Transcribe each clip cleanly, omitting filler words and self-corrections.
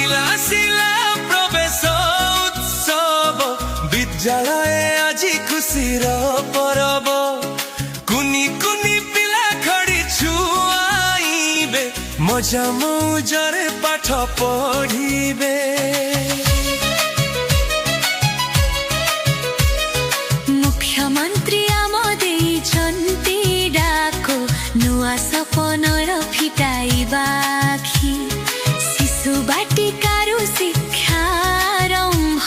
ଆସିଲା ଆସିଲା ପ୍ରବେଶ ଉତ୍ସବ ବିଦ୍ୟାଳୟ ଆଜି ଖୁସିର ପରବ କୁନି କୁନି ପିଲା ଖଡ଼ି ଛୁଆଇବେ ମଜା ମଉଜରେ ପାଠ ପଢ଼ିବେ। ମୁଖ୍ୟମନ୍ତ୍ରୀ ଆମ ଦେଇଛନ୍ତି ଡାକ ନୂଆ ସପନର ଫିଟାଇବା ଆଖି ଶିଶୁ ବାଟିକାରୁ ଶିକ୍ଷାରମ୍ଭ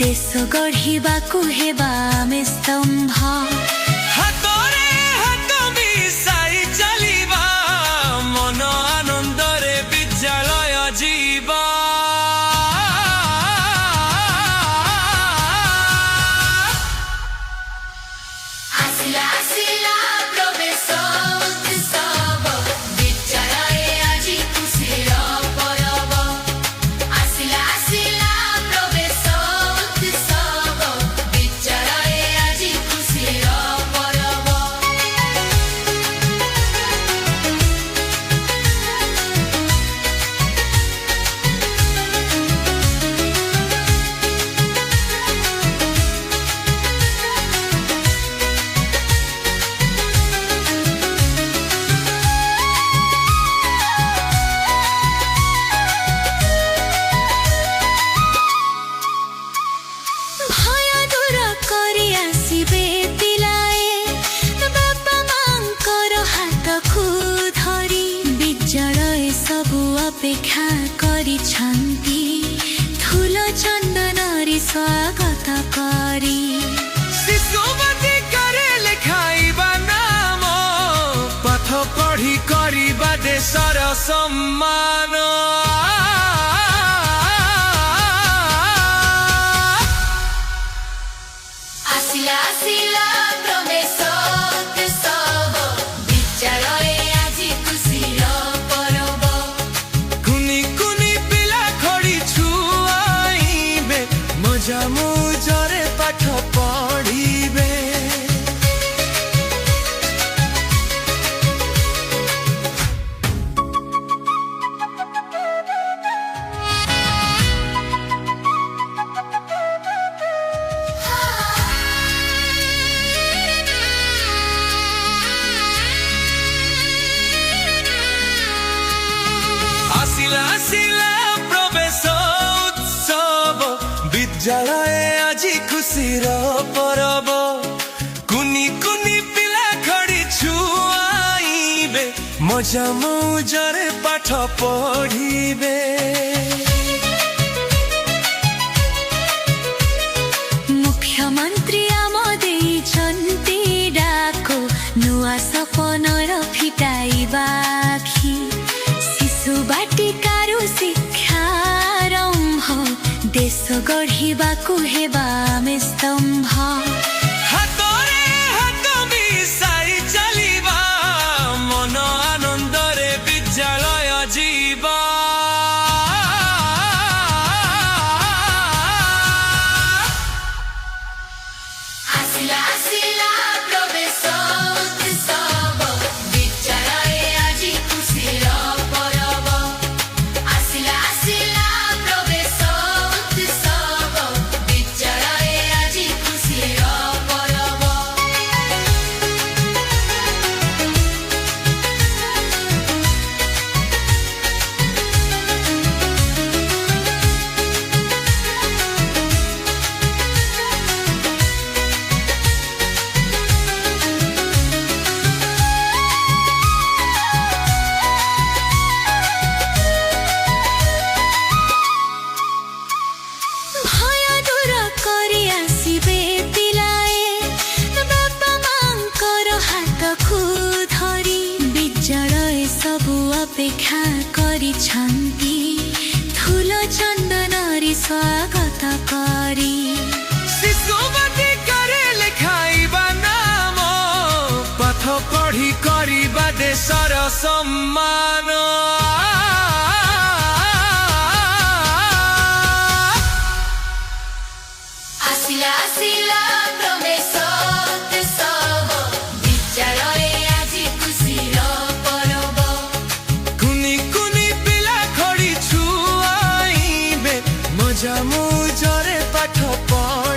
ଦେଶ ଗଢ଼ିବାକୁ ହେବା ଆମେ ସ୍ତମ୍ଭ। ହାତରେ ହାତ ମିଶାଇ ଚାଲିବା ମନ ଆନନ୍ଦରେ ବିଦ୍ୟାଳୟ ଯିବା। ଆସିଲା ଆସିଲା ପ୍ରବେଶ ଉତ୍ସବ ବିଦ୍ୟାଳୟ ଆଜି ଖୁସିର ପରବ। ଆସିଲା ଆସିଲା ପ୍ରବେଶ ଉତ୍ସବ ବିଦ୍ୟାଳୟ ଆଜି ଖୁସିର ପରବ। ଭୟ ଦୂର କରି ଆସିବେ ପିଲାଏ ବାପା ମାଙ୍କର ହାତକୁ ଧରି ବିଦ୍ୟାଳୟ ସବୁ ଅପେକ୍ଷା କରିଛନ୍ତି ଫୁଲ ଚନ୍ଦନରେ ସ୍ୱାଗତ କରି। ଶିଶୁ ବାଟିକାରେ ଲେଖାଇବା ନାମ ପାଠ ପଢ଼ି କରିବା ଦେଶର ସମ୍ମାନ। ଆସିଲା ଆସିଲା ପ୍ରବେଶ ଉତ୍ସବ ବିଦ୍ୟାଳୟ ଆଜି ଖୁସିର ପରବ। କୁନି କୁନି ପିଲା ଖଡ଼ି ଛୁଆଇବେ ମଜା ମଉଜରେ ପାଠ ପଢ଼ିବେ। ଆସିଲା ଆସିଲା ପ୍ରବେଶ ଉତ୍ସବ ବିଦ୍ୟାଳୟ ଆଜି ଖୁସିର ପରବ କୁନି କୁନି ପିଲା ଖଡ଼ି ଛୁଆଇବେ ମଜା ମଉଜରେ ପାଠ ପଢ଼ିବେ। ମୁଖ୍ୟମନ୍ତ୍ରୀ ଆମ ଦେଇଛନ୍ତି ଡାକ ନୂଆ ସପନର ଫିଟାଇବା ଆଖି ଶିଶୁ ବାଟିକାରୁ ଶିକ୍ଷାରମ୍ଭ ଦେଶ ଗଢ଼ିବାକୁ ହେବା ଆମେ ସ୍ତମ୍ଭ। ହାତରେ ହାତ ମିଶାଇ ଚାଲିବା ମନ ଆନନ୍ଦରେ ବିଦ୍ୟାଳୟ ଯିବା। ଆସିଲା ଆସିଲା ପ୍ରବେଶ ଉତ୍ସବ ବିଦ୍ୟାଳୟ ଆଜି ଖୁସିର ପରବ। ଆସିଲା ଆସିଲା ପ୍ରବେଶ ଉତ୍ସବ ବିଦ୍ୟାଳୟ ଆଜି ଖୁସିର ପରବ। ଭୟ ଦୂର କରି ଆସିବେ ପିଲାଏ ବାପା ମାଙ୍କର ହାତକୁ ଧରି ବିଦ୍ୟାଳୟ ସବୁ ଅପେକ୍ଷା କରିଛନ୍ତି ଫୁଲ ଚନ୍ଦନରେ ସ୍ୱାଗତ କରି। ଶିଶୁ ବାଟିକାରେ ଲେଖାଇବା ନାମ ପାଠ ପଢ଼ି କରିବା ଦେଶର ସମ୍ମାନ। ଆସିଲା ଆସିଲା ପ୍ରବେଶ ଉତ୍ସବ ବିଦ୍ୟାଳୟ ଆଜି ଖୁସିର ପରବ। କୁନି କୁନି ପିଲା ଖଡ଼ି ଛୁଆଇ ଜରେ ପାଠ ପଢ